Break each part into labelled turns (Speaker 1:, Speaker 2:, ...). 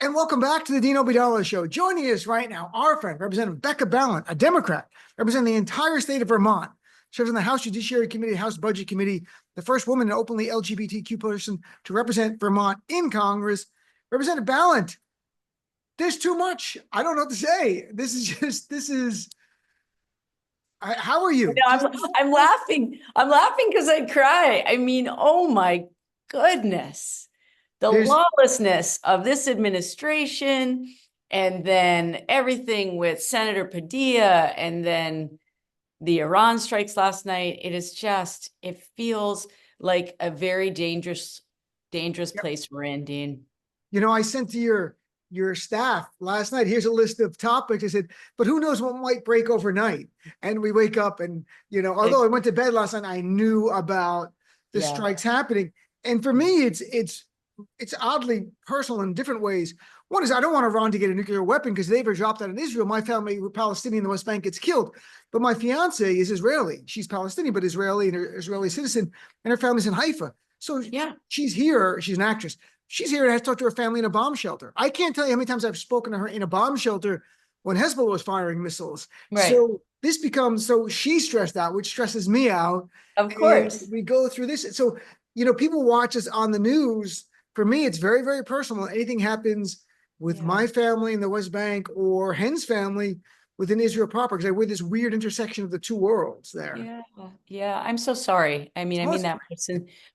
Speaker 1: And welcome back to the Dean Obeidallah Show. Joining us right now, our friend, Representative Becca Balint, a Democrat, representing the entire state of Vermont, serves on the House Judiciary Committee, House Budget Committee, the first woman and openly LGBTQ person to represent Vermont in Congress. Representative Balint, there's too much. I don't know what to say. How are you?
Speaker 2: I'm laughing. I'm laughing because I cry. I mean, oh my goodness. The lawlessness of this administration, and then everything with Senator Padilla, and then the Iran strikes last night. It feels like a very dangerous place we're in, Dean.
Speaker 1: I sent to your staff last night, here's a list of topics. I said, but who knows what might break overnight? And we wake up and, although I went to bed last night, I knew about the strikes happening. And for me, it's oddly personal in different ways. One is I don't want Iran to get a nuclear weapon because they ever dropped that in Israel. My family, we're Palestinian in the West Bank, gets killed. But my fiance is Israeli. She's Palestinian, but Israeli and an Israeli citizen, and her family's in Haifa. So she's here. She's an actress. She's here and has to talk to her family in a bomb shelter. I can't tell you how many times I've spoken to her in a bomb shelter when Hezbollah was firing missiles. Right. So this becomes, so she's stressed out, which stresses me out.
Speaker 2: Of course.
Speaker 1: And we go through this. So, people watch us on the news. For me, it's very, very personal. Anything happens with my family in the West Bank or Hen's family within Israel proper, because we're this weird intersection of the two worlds there.
Speaker 2: Yeah. I'm so sorry. I mean that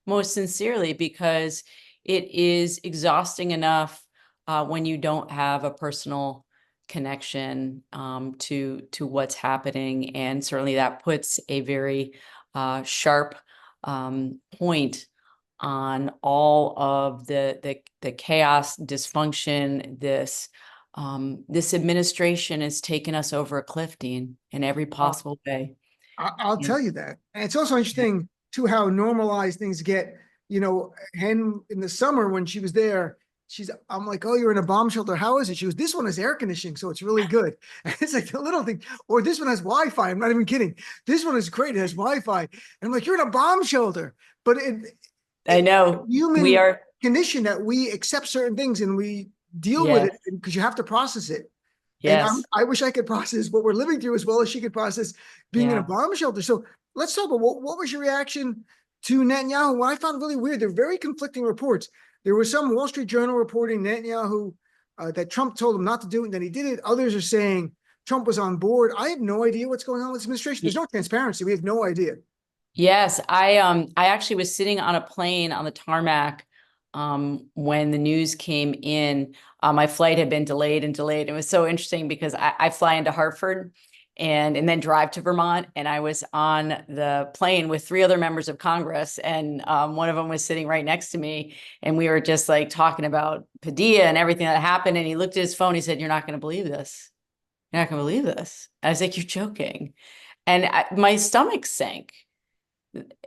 Speaker 2: most sincerely, because it is exhausting enough when you don't have a personal connection to what's happening, and certainly that puts a very sharp point on all of the chaos, dysfunction. This administration has taken us over a cliff, Dean, in every possible way.
Speaker 1: I'll tell you that. And it's also interesting too how normalized things get. Hen in the summer when she was there, I'm like, oh, you're in a bomb shelter. How is it? She goes, this one has air conditioning, so it's really good. And it's like the little thing. Or this one has Wi-Fi. I'm not even kidding. This one is great. It has Wi-Fi. And I'm like, you're in a bomb shelter. But
Speaker 2: I know
Speaker 1: we are conditioned that we accept certain things and we deal with it because you have to process it. Yes. And I wish I could process what we're living through as well as she could process being in a bomb shelter. So let's talk about what was your reaction to Netanyahu? What I found really weird, they're very conflicting reports. There was some Wall Street Journal reporting Netanyahu that Trump told him not to do it, and then he did it. Others are saying Trump was on board. I have no idea what's going on with this administration. There's no transparency. We have no idea.
Speaker 2: Yes, I actually was sitting on a plane on the tarmac when the news came in. My flight had been delayed. It was so interesting because I fly into Hartford and then drive to Vermont. And I was on the plane with 3 other members of Congress, and one of them was sitting right next to me. And we were just like talking about Padilla and everything that happened. And he looked at his phone. He said, "You're not going to believe this. You're not going to believe this." I was like, "You're joking." And my stomach sank.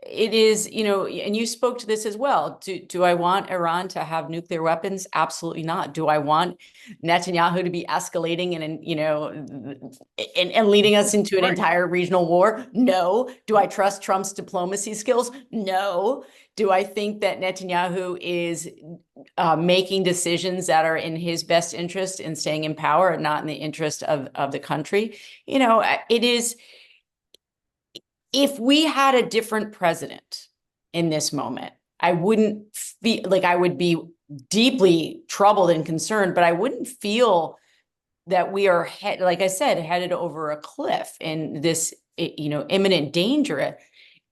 Speaker 2: It is, and you spoke to this as well. Do I want Iran to have nuclear weapons? Absolutely not. Do I want Netanyahu to be escalating and leading us into an entire regional war? No. Do I trust Trump's diplomacy skills? No. Do I think that Netanyahu is making decisions that are in his best interest in staying in power and not in the interest of the country? It is. If we had a different president in this moment, I wouldn't feel like I would be deeply troubled and concerned, but I wouldn't feel that we are, like I said, headed over a cliff in this, imminent danger.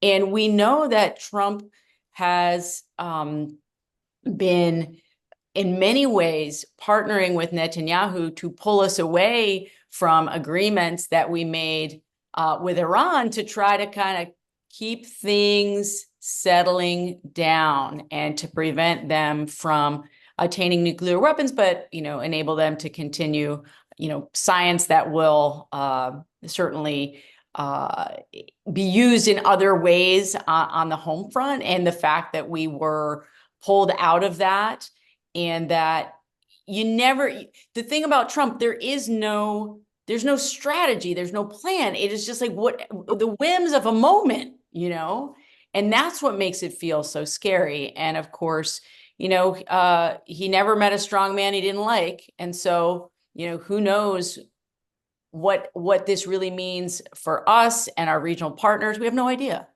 Speaker 2: And we know that Trump has been in many ways partnering with Netanyahu to pull us away from agreements that we made with Iran to try to kind of keep things settling down and to prevent them from attaining nuclear weapons, but, enable them to continue, science that will certainly be used in other ways on the home front. And the fact that we were pulled out of that, and that the thing about Trump, there's no strategy. There's no plan. It is just like the whims of a moment, and that's what makes it feel so scary. And of course, he never met a strong man he didn't like. And so, who knows what this really means for us and our regional partners. We have no idea.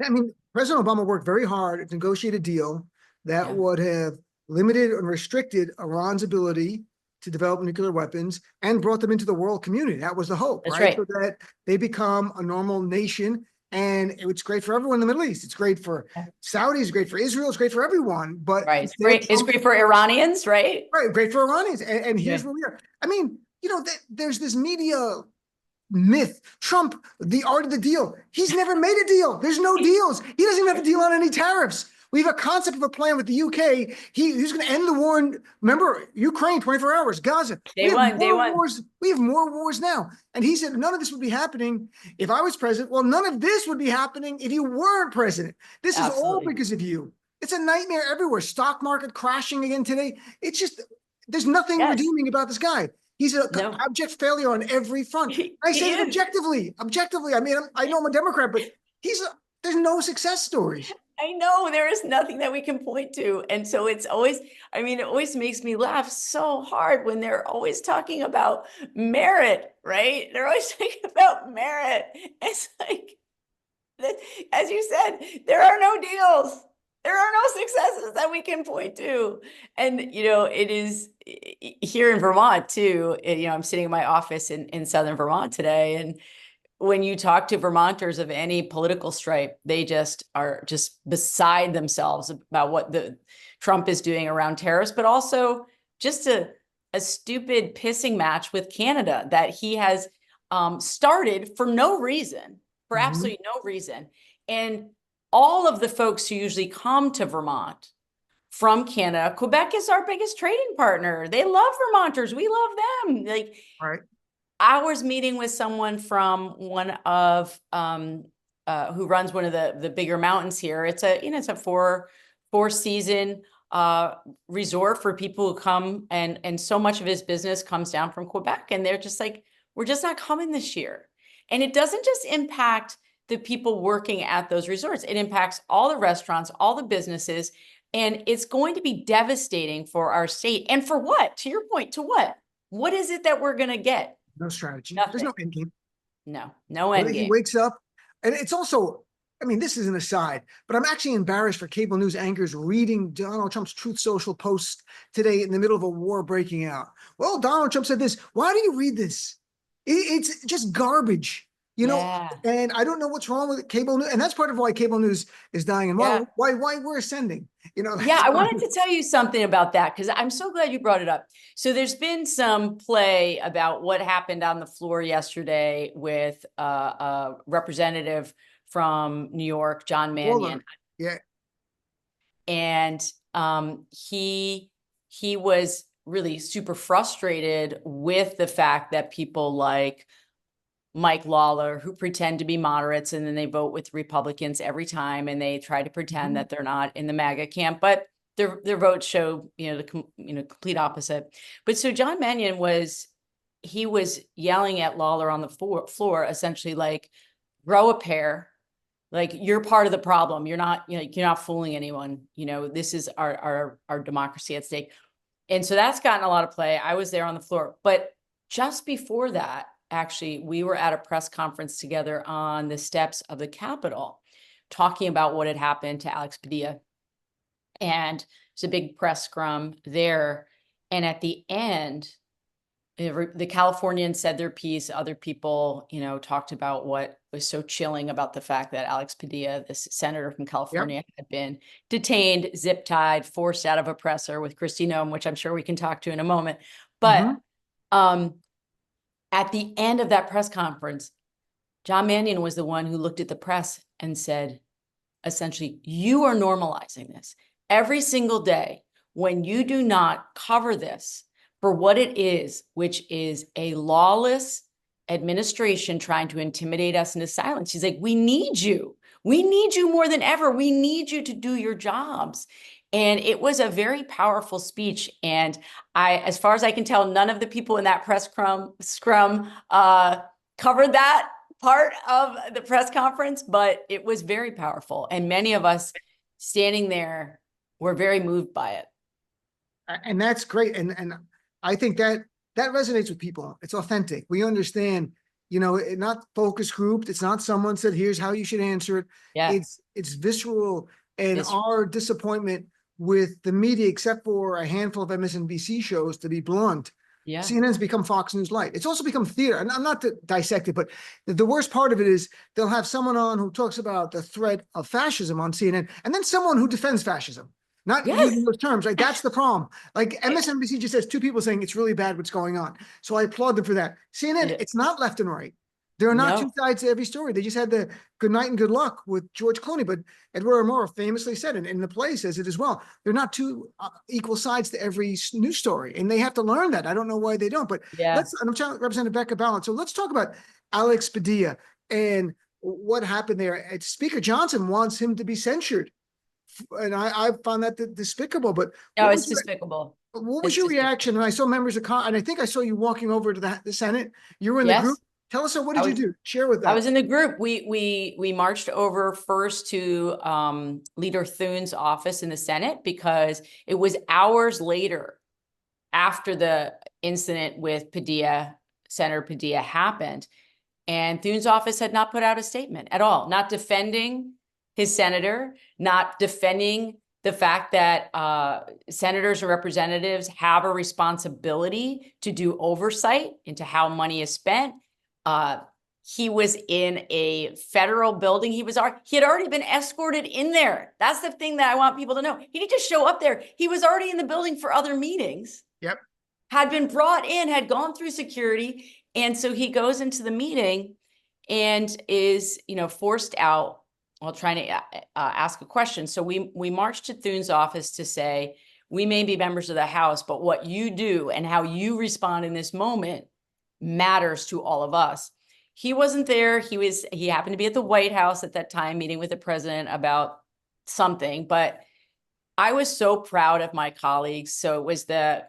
Speaker 1: I mean, President Obama worked very hard to negotiate a deal that
Speaker 2: Yeah.
Speaker 1: would have limited and restricted Iran's ability to develop nuclear weapons and brought them into the world community. That was the hope,
Speaker 2: That's
Speaker 1: right?
Speaker 2: right.
Speaker 1: So that they become a normal nation. And it's great for everyone in the Middle East. It's great for Saudis, great for Israel, it's great for everyone. But
Speaker 2: Right. It's
Speaker 1: instead,
Speaker 2: great. It's great for Iranians, right?
Speaker 1: right, great for Iranians. And here's
Speaker 2: Yeah.
Speaker 1: where we are. I mean, there's this media myth. Trump, the art of the deal. He's never made a deal. There's no deals. He doesn't even have a deal on any tariffs. We have a concept of a plan with the UK. He's going to end the war in, remember, Ukraine, 24 hours, Gaza.
Speaker 2: Day one.
Speaker 1: Wars. We have more wars now. And he said none of this would be happening if I was president. Well, none of this would be happening if you weren't president. This is all because of you. It's a nightmare everywhere. Stock market crashing again today. It's just, there's nothing redeeming about this guy. He's an abject failure on every front. I say it objectively. I mean, I know I'm a Democrat, but there's no success stories.
Speaker 2: I know there is nothing that we can point to. And so it always makes me laugh so hard when they're always talking about merit, right? They're always talking about merit. It's like, as you said, there are no deals. There are no successes that we can point to. And, it is here in Vermont too. I'm sitting in my office in Southern Vermont today. And when you talk to Vermonters of any political stripe, they just are just beside themselves about what the Trump is doing around tariffs, but also just a stupid pissing match with Canada that he has started for no reason, for absolutely no reason. And all of the folks who usually come to Vermont from Canada, Quebec is our biggest trading partner. They love Vermonters. We love them. Like,
Speaker 1: right.
Speaker 2: I was meeting with someone from one of who runs one of the bigger mountains here. It's a four season resort for people who come, and so much of his business comes down from Quebec, and they're just like, we're just not coming this year. And it doesn't just impact the people working at those resorts. It impacts all the restaurants, all the businesses, and it's going to be devastating for our state. And for what? To your point, to what? What is it that we're going to get?
Speaker 1: No strategy.
Speaker 2: Nothing.
Speaker 1: There's no end game.
Speaker 2: No end game.
Speaker 1: He wakes up, and it's also, I mean, this is an aside, but I'm actually embarrassed for cable news anchors reading Donald Trump's Truth Social post today in the middle of a war breaking out. Well, Donald Trump said this. Why do you read this? It's just garbage. And I don't know what's wrong with cable news. And that's part of why cable news is dying and why we're ascending.
Speaker 2: I wanted to tell you something about that because I'm so glad you brought it up. So there's been some play about what happened on the floor yesterday with a representative from New York, John Mannion.
Speaker 1: Yeah.
Speaker 2: And he was really super frustrated with the fact that people like Mike Lawler, who pretend to be moderates, and then they vote with Republicans every time, and they try to pretend that they're not in the MAGA camp, but their votes show, the complete opposite. But so John Mannion was yelling at Lawler on the floor, essentially like, grow a pair, like you're part of the problem. You're not fooling anyone. This is our democracy at stake. And so that's gotten a lot of play. I was there on the floor, but just before that, actually, we were at a press conference together on the steps of the Capitol, talking about what had happened to Alex Padilla. And there's a big press scrum there. And at the end, the Californians said their piece. Other people, talked about what was so chilling about the fact that Alex Padilla, this senator from California, had been detained, zip-tied, forced out of a presser with Kristi Noem, which I'm sure we can talk to in a moment. But at the end of that press conference, John Mannion was the one who looked at the press and said, essentially, you are normalizing this every single day when you do not cover this for what it is, which is a lawless administration trying to intimidate us into silence. He's like, we need you. We need you more than ever. We need you to do your jobs. And it was a very powerful speech. And as far as I can tell, none of the people in that press scrum covered that part of the press conference, but it was very powerful. And many of us standing there we're very moved by it.
Speaker 1: And that's great. And I think that resonates with people. It's authentic. We understand, not focus grouped. It's not someone said, here's how you should answer it.
Speaker 2: Yeah.
Speaker 1: It's visceral. And
Speaker 2: Visceral.
Speaker 1: our disappointment with the media, except for a handful of MSNBC shows, to be blunt,
Speaker 2: Yeah.
Speaker 1: CNN's become Fox News Light. It's also become theater. And I'm not to dissect it, but the worst part of it is they'll have someone on who talks about the threat of fascism on CNN, and then someone who defends fascism. Not
Speaker 2: Yes.
Speaker 1: using those terms, right? That's the problem. Like MSNBC just has two people saying it's really bad what's going on. So I applaud them for that. CNN, it's not left and right. There are not two sides to every story. They just had the good night and good luck with George Clooney, but Edward R. Murrow famously said, and in the play says it as well, they're not two equal sides to every news story, and they have to learn that. I don't know why they don't, but I'm trying to represent Becca Balint. So let's talk about Alex Padilla and what happened there. Speaker Johnson wants him to be censured. And I found that despicable, but
Speaker 2: no, it's despicable.
Speaker 1: What was your reaction? And I saw members of and I think I saw you walking over to the Senate. You were in the group. Tell us, what did you do? Share with us.
Speaker 2: I was in the group. We marched over first to Leader Thune's office in the Senate, because it was hours later after the incident with Padilla, Senator Padilla, happened. And Thune's office had not put out a statement at all, not defending his senator, not defending the fact that senators and representatives have a responsibility to do oversight into how money is spent. He was in a federal building. He had already been escorted in there. That's the thing that I want people to know. He didn't just show up there. He was already in the building for other meetings.
Speaker 1: Yep.
Speaker 2: Had been brought in, had gone through security. And so he goes into the meeting and is, forced out while trying to ask a question. So we marched to Thune's office to say, we may be members of the House, but what you do and how you respond in this moment matters to all of us. He wasn't there. He happened to be at the White House at that time, meeting with the president about something, but I was so proud of my colleagues. So it was the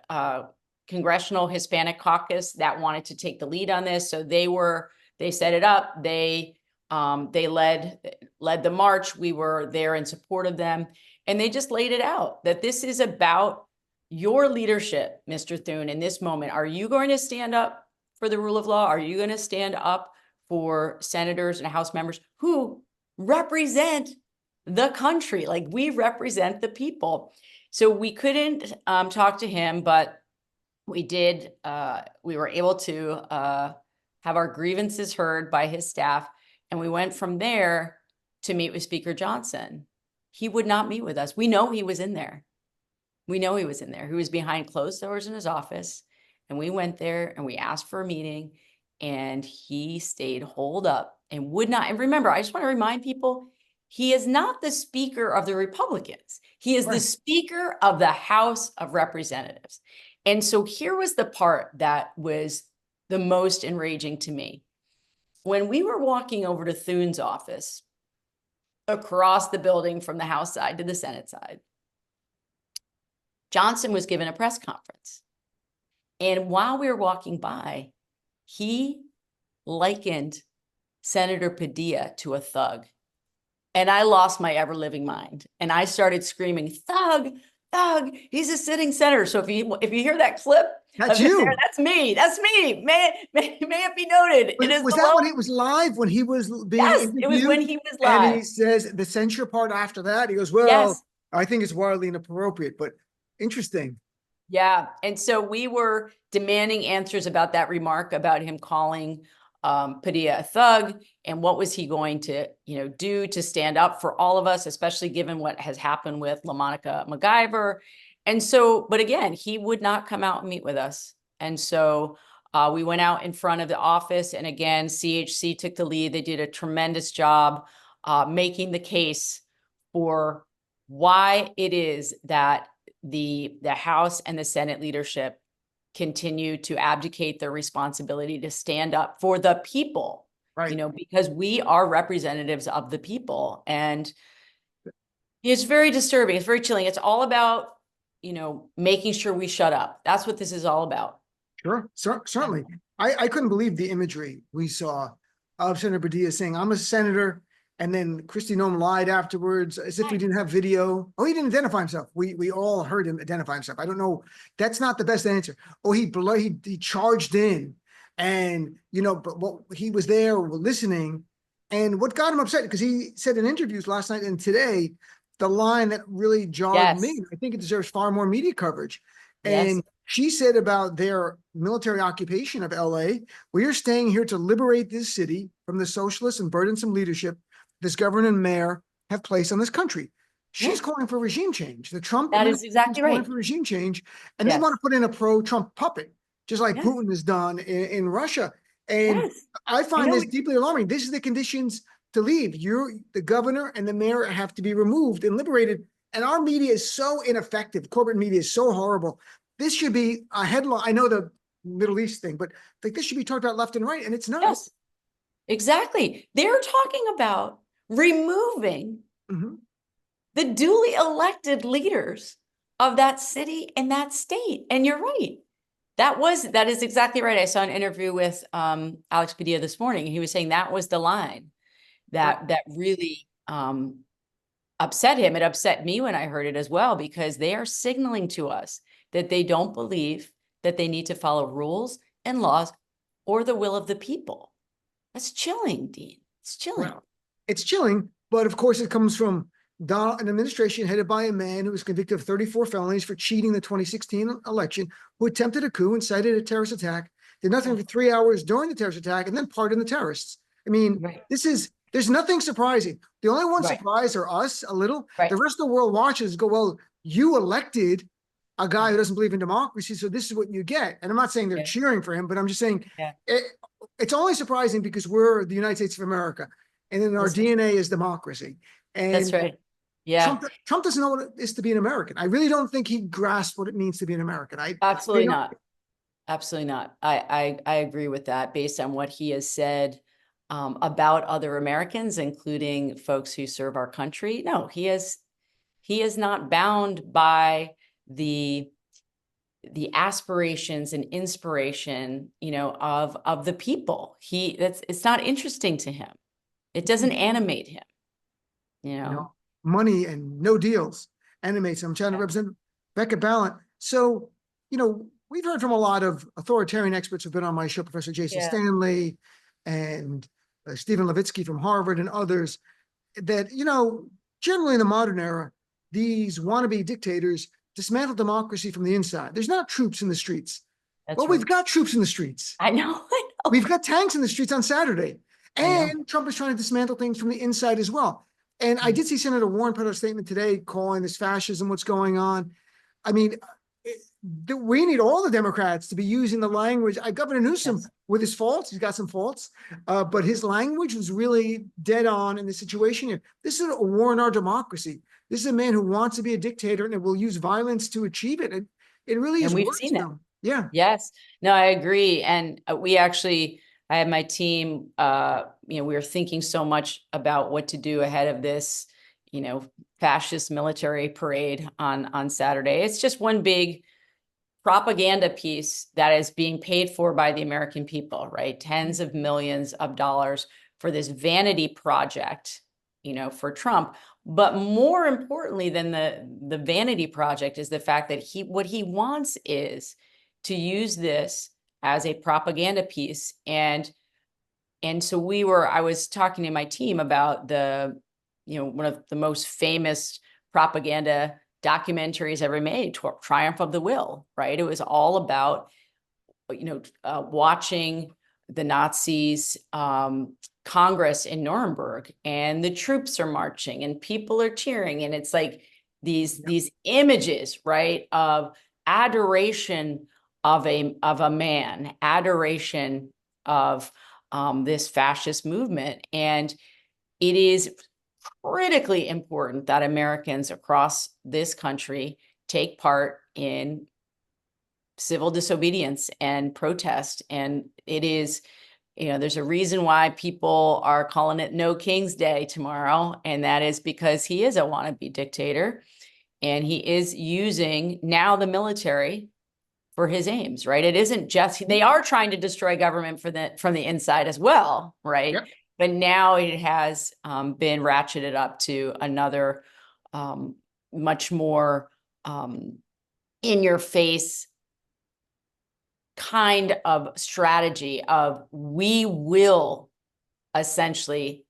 Speaker 2: Congressional Hispanic Caucus that wanted to take the lead on this. So they set it up. They led the march. We were there in support of them. And they just laid it out that this is about your leadership, Mr. Thune, in this moment. Are you going to stand up for the rule of law? Are you going to stand up for senators and House members who represent the country? Like, we represent the people. So we couldn't talk to him, but we did. We were able to have our grievances heard by his staff. And we went from there to meet with Speaker Johnson. He would not meet with us. We know he was in there. We know he was in there. He was behind closed doors in his office. And we went there and we asked for a meeting, and he stayed holed up and would not. And remember, I just want to remind people, he is not the Speaker of the Republicans. He is the Speaker of the House of Representatives. And so here was the part that was the most enraging to me. When we were walking over to Thune's office, across the building from the House side to the Senate side, Johnson was given a press conference. And while we were walking by, he likened Senator Padilla to a thug. And I lost my ever-living mind. And I started screaming, "Thug, thug, he's a sitting senator." So if you hear that clip,
Speaker 1: that's you.
Speaker 2: There, that's me. That's me. May it be noted.
Speaker 1: Was that when it was live? When he was being interviewed?
Speaker 2: It was when he was live.
Speaker 1: And he says the censure part after that. He goes, "Well, I think it's wildly inappropriate," but interesting.
Speaker 2: Yeah. And so we were demanding answers about that remark about him calling Padilla a thug, and what was he going to, do to stand up for all of us, especially given what has happened with LaMonica MacGyver. And so, but again, he would not come out and meet with us. And so we went out in front of the office, and again, CHC took the lead. They did a tremendous job making the case for why it is that the House and the Senate leadership continue to abdicate their responsibility to stand up for the people, right? Because we are representatives of the people. And it's very disturbing. It's very chilling. It's all about, making sure we shut up. That's what this is all about.
Speaker 1: Sure. Certainly. I couldn't believe the imagery we saw of Senator Padilla saying, "I'm a senator. And then Kristi Noem lied afterwards as if we didn't have video. Oh, he didn't identify himself. We all heard him identify himself. I don't know. That's not the best answer. Oh, he charged in, and but he was there listening. And what got him upset, because he said in interviews last night and today, the line that really jarred me, I think it deserves far more media coverage. And she said about their military occupation of LA, we are staying here to liberate this city from the socialist and burdensome leadership this governor and mayor have placed on this country. She's calling for regime change. The Trump
Speaker 2: that is exactly right.
Speaker 1: Calling for regime change, and they want to put in a pro-Trump puppet, just like Putin has done in Russia. And I find this deeply alarming. This is the conditions to leave. The governor and the mayor have to be removed and liberated. And our media is so ineffective. Corporate media is so horrible. This should be a headline. I know the Middle East thing, but like this should be talked about left and right, and it's not.
Speaker 2: Yes, exactly. They're talking about removing the duly elected leaders of that city and that state. And you're right. That is exactly right. I saw an interview with Alex Padilla this morning. He was saying that was the line that really upset him. It upset me when I heard it as well, because they are signaling to us that they don't believe that they need to follow rules and laws or the will of the people. That's chilling, Dean. It's chilling.
Speaker 1: Well, it's chilling, but of course it comes from an administration headed by a man who was convicted of 34 felonies for cheating the 2016 election, who attempted a coup, incited a terrorist attack, did nothing for 3 hours during the terrorist attack, and then pardoned the terrorists. I mean, there's nothing surprising. The only one surprised are us a little. The rest of the world watches and go, well, you elected a guy who doesn't believe in democracy, so this is what you get. And I'm not saying they're cheering for him, but I'm just saying it's only surprising because we're the United States of America, and then our DNA is democracy. And
Speaker 2: that's right. Yeah.
Speaker 1: Trump doesn't know what it is to be an American. I really don't think he grasps what it means to be an American.
Speaker 2: Absolutely not. Absolutely not. I agree with that based on what he has said about other Americans, including folks who serve our country. No, he is not bound by the aspirations and inspiration, of the people. It's not interesting to him. It doesn't animate him,
Speaker 1: money and no deals animates him. I'm trying to represent Becca Balint. So, we've heard from a lot of authoritarian experts who've been on my show, Professor Jason Stanley and Stephen Levitsky from Harvard and others, that, generally in the modern era, these wannabe dictators dismantle democracy from the inside. There's not troops in the streets. We've got troops in the streets.
Speaker 2: I know.
Speaker 1: We've got tanks in the streets on Saturday. And Trump is trying to dismantle things from the inside as well. And I did see Senator Warren put out a statement today calling this fascism, what's going on. I mean, we need all the Democrats to be using the language. Governor Newsom, with his faults, he's got some faults, but his language was really dead on in the situation here. This is a war on our democracy. This is a man who wants to be a dictator and will use violence to achieve it. It really is.
Speaker 2: And we've seen it.
Speaker 1: Yeah.
Speaker 2: Yes. No, I agree. And I had my team, we were thinking so much about what to do ahead of this, fascist military parade on Saturday. It's just one big propaganda piece that is being paid for by the American people, right? Tens of millions of dollars for this vanity project, for Trump. But more importantly than the vanity project is the fact that what he wants is to use this as a propaganda piece. And so I was talking to my team about one of the most famous propaganda documentaries ever made, Triumph of the Will, right? It was all about, watching the Nazis, Congress in Nuremberg, and the troops are marching and people are cheering. And it's like these images, right, of adoration of a man, adoration of this fascist movement. And it is critically important that Americans across this country take part in civil disobedience and protest. And it is, there's a reason why people are calling it No King's Day tomorrow. And that is because he is a wannabe dictator and he is using now the military for his aims, right? It isn't just, they are trying to destroy government from the inside as well, right? Yep. but now it has been ratcheted up to another much more in your face kind of strategy of we will essentially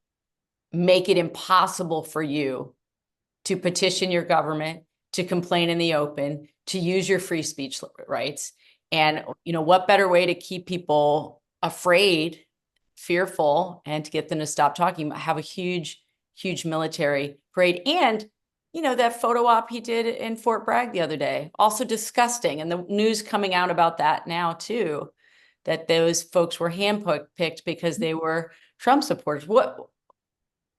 Speaker 2: make it impossible for you to petition your government, to complain in the open, to use your free speech rights. And, what better way to keep people afraid, fearful, and to get them to stop talking? Have a huge, huge military parade. And, that photo op he did in Fort Bragg the other day, also disgusting. And the news coming out about that now too, that those folks were handpicked because they were Trump supporters.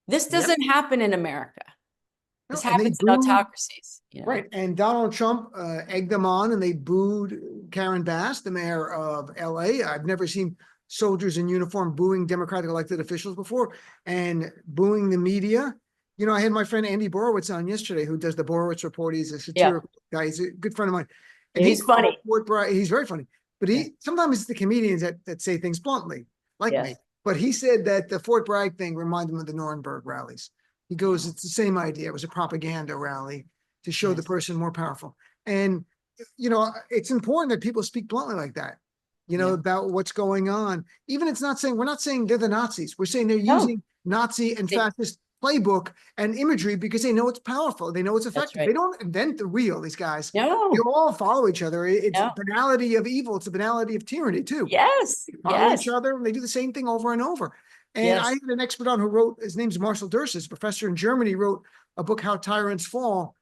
Speaker 2: This doesn't happen in America.
Speaker 1: No,
Speaker 2: This
Speaker 1: and they
Speaker 2: happens in
Speaker 1: booed,
Speaker 2: autocracies.
Speaker 1: right. And Donald Trump egged them on, and they booed Karen Bass, the mayor of LA. I've never seen soldiers in uniform booing Democratic elected officials before, and booing the media. I had my friend Andy Borowitz on yesterday, who does the Borowitz Report. He's a satirical guy. He's a good friend of mine. And
Speaker 2: he's funny.
Speaker 1: He's very funny. But sometimes it's the comedians that say things bluntly, like me. But he said that the Fort Bragg thing reminded him of the Nuremberg rallies. He goes, it's the same idea. It was a propaganda rally to show the person more powerful. And, it's important that people speak bluntly like that, about what's going on. Even we're not saying they're the Nazis. We're saying they're using Nazi and fascist playbook and imagery because they know it's powerful. They know it's effective. Right. They don't invent the wheel, these guys.
Speaker 2: No.
Speaker 1: They all follow each other. It's a banality of evil. It's a banality of tyranny too.
Speaker 2: Yes.
Speaker 1: They follow each other, and they do the same thing over and over. And I had an expert on who wrote, his name's Marcel Dursis, professor in Germany, wrote a book, How Tyrants Fall.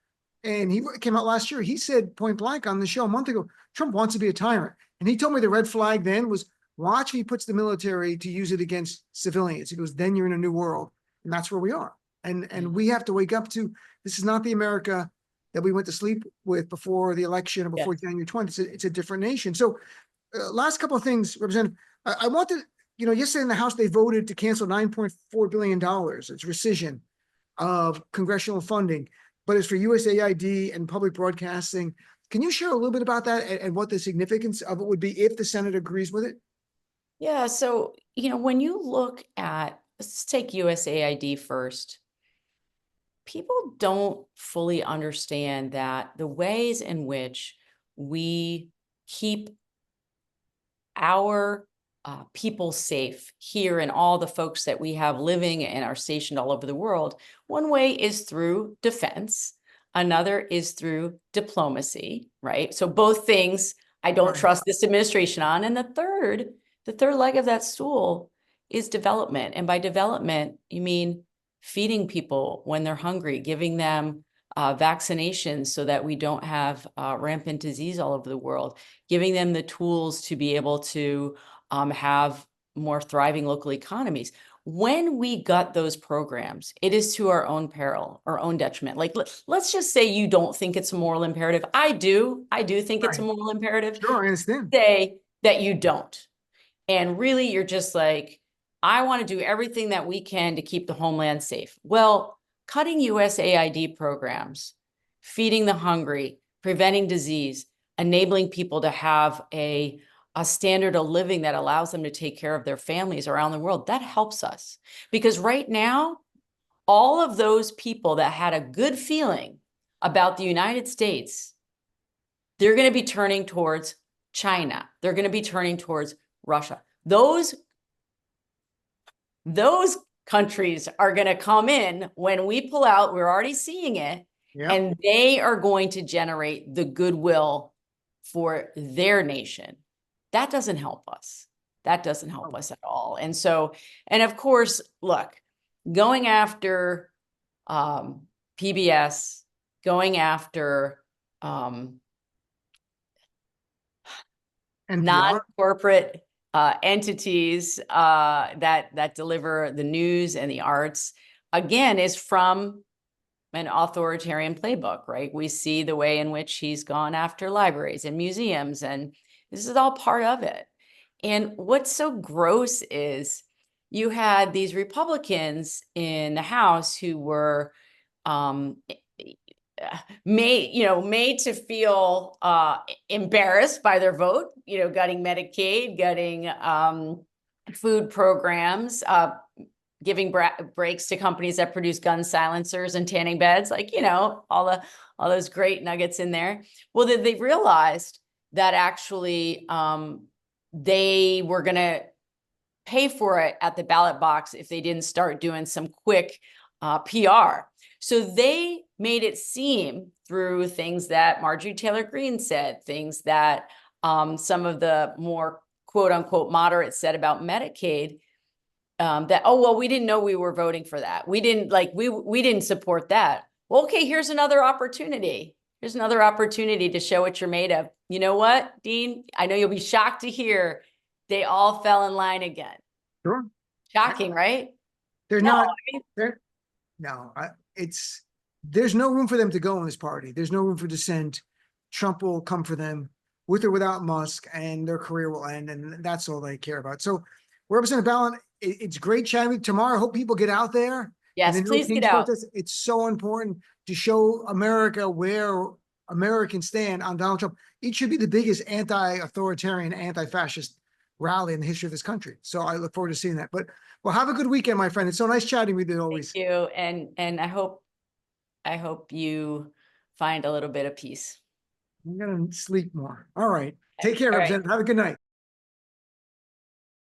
Speaker 1: And he came out last year. He said point blank on the show a month ago, Trump wants to be a tyrant. And he told me the red flag then was, watch if he puts the military to use it against civilians. He goes, then you're in a new world. And that's where we are. And we have to wake up to, this is not the America that we went to sleep with before the election or before January 20th. It's a different nation. So last couple of things, Representative, I wanted, yesterday in the House, they voted to cancel $9.4 billion. It's rescission of congressional funding, but it's for USAID and public broadcasting. Can you share a little bit about that and what the significance of it would be if the Senate agrees with it?
Speaker 2: Yeah. So, when you look at, let's take USAID first. People don't fully understand that the ways in which we keep our people safe here and all the folks that we have living and are stationed all over the world, one way is through defense. Another is through diplomacy, right? So both things I don't trust this administration on. And the third leg of that stool is development. And by development, you mean feeding people when they're hungry, giving them vaccinations so that we don't have rampant disease all over the world, giving them the tools to be able to have more thriving local economies. When we gut those programs, it is to our own peril, our own detriment. Like, let's just say you don't think it's a moral imperative. I do think it's a moral imperative.
Speaker 1: Sure, I understand.
Speaker 2: Say that you don't. And really, you're just like, I want to do everything that we can to keep the homeland safe. Well, cutting USAID programs, feeding the hungry, preventing disease, enabling people to have a standard of living that allows them to take care of their families around the world, that helps us. Because right now, all of those people that had a good feeling about the United States, they're going to be turning towards China. They're going to be turning towards Russia. Those countries are going to come in when we pull out. We're already seeing it. And they are going to generate the goodwill for their nation. That doesn't help us. That doesn't help us at all. And so, and of course, look, going after PBS, going after non-corporate entities that deliver the news and the arts, again, is from an authoritarian playbook, right? We see the way in which he's gone after libraries and museums, and this is all part of it. And what's so gross is you had these Republicans in the House who were made to feel embarrassed by their vote, gutting Medicaid, gutting food programs, giving breaks to companies that produce gun silencers and tanning beds, like, all those great nuggets in there. Well, they realized that actually they were going to pay for it at the ballot box if they didn't start doing some quick PR. So they made it seem through things that Marjorie Taylor Greene said, things that some of the more quote unquote moderate said about Medicaid, that, oh, well, we didn't know we were voting for that. We didn't support that. Well, okay, here's another opportunity. Here's another opportunity to show what you're made of. You know what, Dean? I know you'll be shocked to hear they all fell in line again.
Speaker 1: Sure.
Speaker 2: Shocking, right?
Speaker 1: They're
Speaker 2: No,
Speaker 1: not,
Speaker 2: I mean,
Speaker 1: there's no room for them to go in this party. There's no room for dissent. Trump will come for them with or without Musk, and their career will end. And that's all they care about. So Representative Balint, it's great chatting with you. Tomorrow, I hope people get out there.
Speaker 2: yes,
Speaker 1: And
Speaker 2: please get out.
Speaker 1: It's so important to show America where Americans stand on Donald Trump. It should be the biggest anti-authoritarian, anti-fascist rally in the history of this country. So I look forward to seeing that. But well, have a good weekend, my friend. It's so nice chatting with you always.
Speaker 2: Thank you. And I hope you find a little bit of peace.
Speaker 1: I'm gonna sleep more. All right. Take care,
Speaker 2: All right.
Speaker 1: Representative. Have a good night.